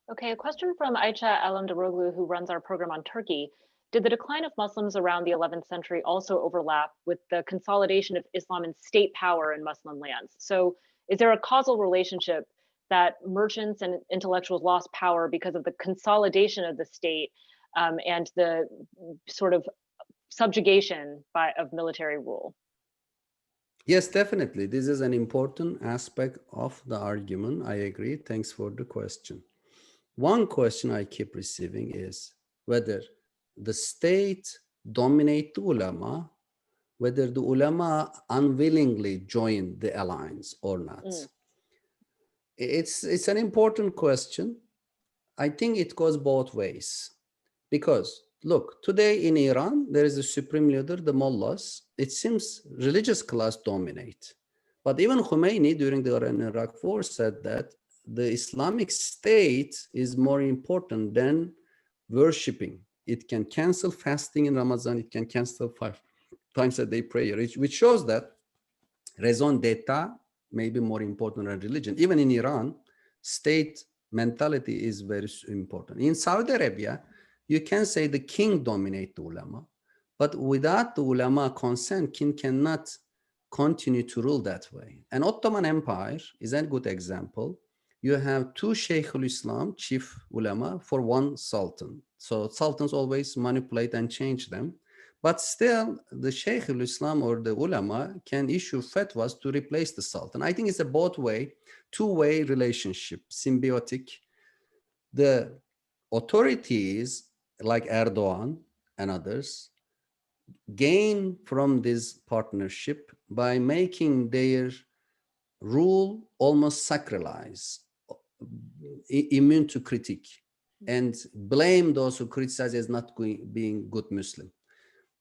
Okay, a question from Ayça Alamdaroglu, who runs our program on Turkey. Did the decline of Muslims around the 11th century also overlap with the consolidation of Islam and state power in Muslim lands? So is there a causal relationship that merchants and intellectuals lost power because of the consolidation of the state and the sort of subjugation of military rule?
Yes, definitely. This is an important aspect of the argument. I agree. Thanks for the question. One question I keep receiving is whether the state dominate the ulama, whether the ulama unwillingly join the alliance or not. It's an important question. I think it goes both ways. Because look, today in Iran, there is a supreme leader, the mullahs. It seems religious class dominate. But even Khomeini during the Iran-Iraq war said that the Islamic State is more important than worshipping. It can cancel fasting in Ramadan. It can cancel 5 times a day prayer, which shows that raison d'etat may be more important than religion. Even in Iran, state mentality is very important. In Saudi Arabia, you can say the king dominates the ulama, but without the ulama consent, king cannot continue to rule that way. And Ottoman Empire is a good example. You have two Shaykh al-Islam, chief ulama, for one sultan. So sultans always manipulate and change them. But still, the Shaykh al-Islam or the ulama can issue fatwas to replace the sultan. I think it's a both way, two-way relationship, symbiotic. The authorities like Erdogan and others gain from this partnership by making their rule almost sacralized, immune to critique, and blame those who criticize as not being good Muslim.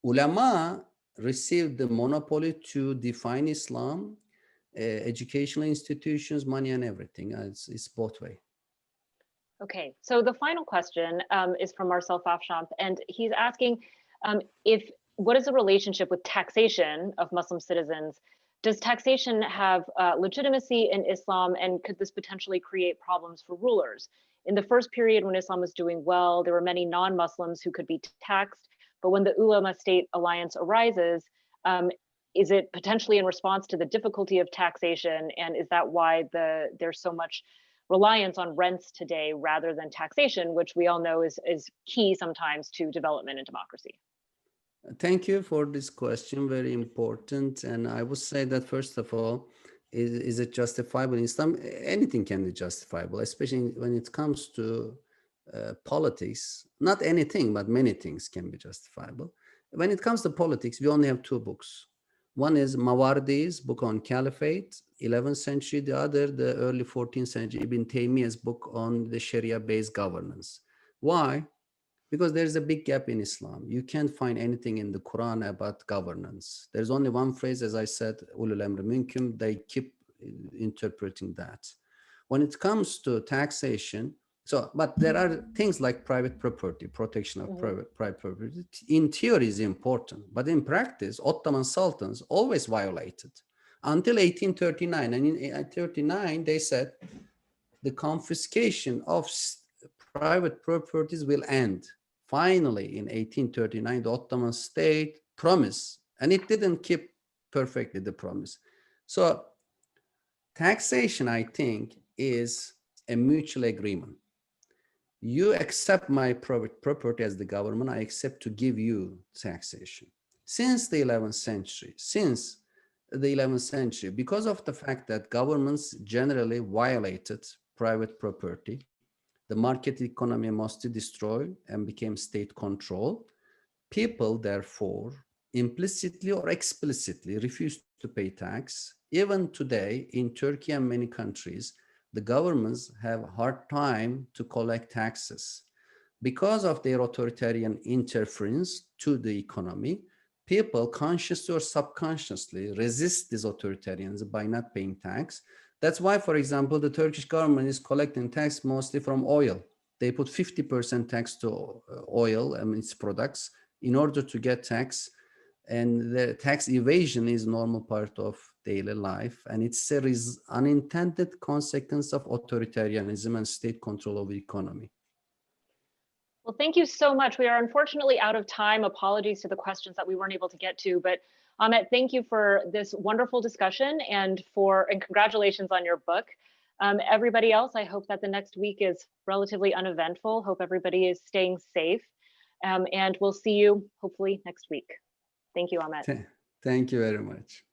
Ulama received the monopoly to define Islam, educational institutions, money, and everything. It's both way.
Okay, so the final question is from Marcel Fafchamp, and he's asking what is the relationship with taxation of Muslim citizens? Does taxation have legitimacy in Islam, and could this potentially create problems for rulers? In the first period when Islam was doing well, there were many non-Muslims who could be taxed, but when the ulama-state alliance arises, is it potentially in response to the difficulty of taxation, and is that why there's so much reliance on rents today rather than taxation, which we all know is key sometimes to development and democracy?
Thank you for this question, very important. And I would say that first of all, is it justifiable in Islam? Anything can be justifiable, especially when it comes to politics. Not anything, but many things can be justifiable. When it comes to politics, we only have two books. One is Mawardi's book on Caliphate, 11th century. The other, the early 14th century, Ibn Taymiyyah's book on the Sharia-based governance. Why? Because there's a big gap in Islam. You can't find anything in the Quran about governance. There's only one phrase, as I said, ulul amri minkum. They keep interpreting that. When it comes to taxation, but there are things like private property, protection of private property. In theory is important, but in practice, Ottoman sultans always violated until 1839. And in 1839, they said the confiscation of private properties will end. Finally, in 1839, the Ottoman state promised, and it didn't keep perfectly the promise. So taxation, I think, is a mutual agreement. You accept my private property as the government, I accept to give you taxation. since the 11th century, because of the fact that governments generally violated private property, the market economy mostly destroyed and became state control. People, therefore, implicitly or explicitly refused to pay tax. Even today, in Turkey and many countries, the governments have a hard time to collect taxes. Because of their authoritarian interference to the economy, people consciously or subconsciously resist this authoritarianism by not paying tax. That's why, for example, the Turkish government is collecting tax mostly from oil. They put 50% tax to oil and its products in order to get tax. And the tax evasion is a normal part of daily life. And it's a unintended consequence of authoritarianism and state control of the economy.
Well, thank you so much. We are unfortunately out of time. Apologies to the questions that we weren't able to get to, but Ahmet, thank you for this wonderful discussion and congratulations on your book. Everybody else, I hope that the next week is relatively uneventful. Hope everybody is staying safe. And we'll see you hopefully next week. Thank you, Ahmet.
Thank you very much.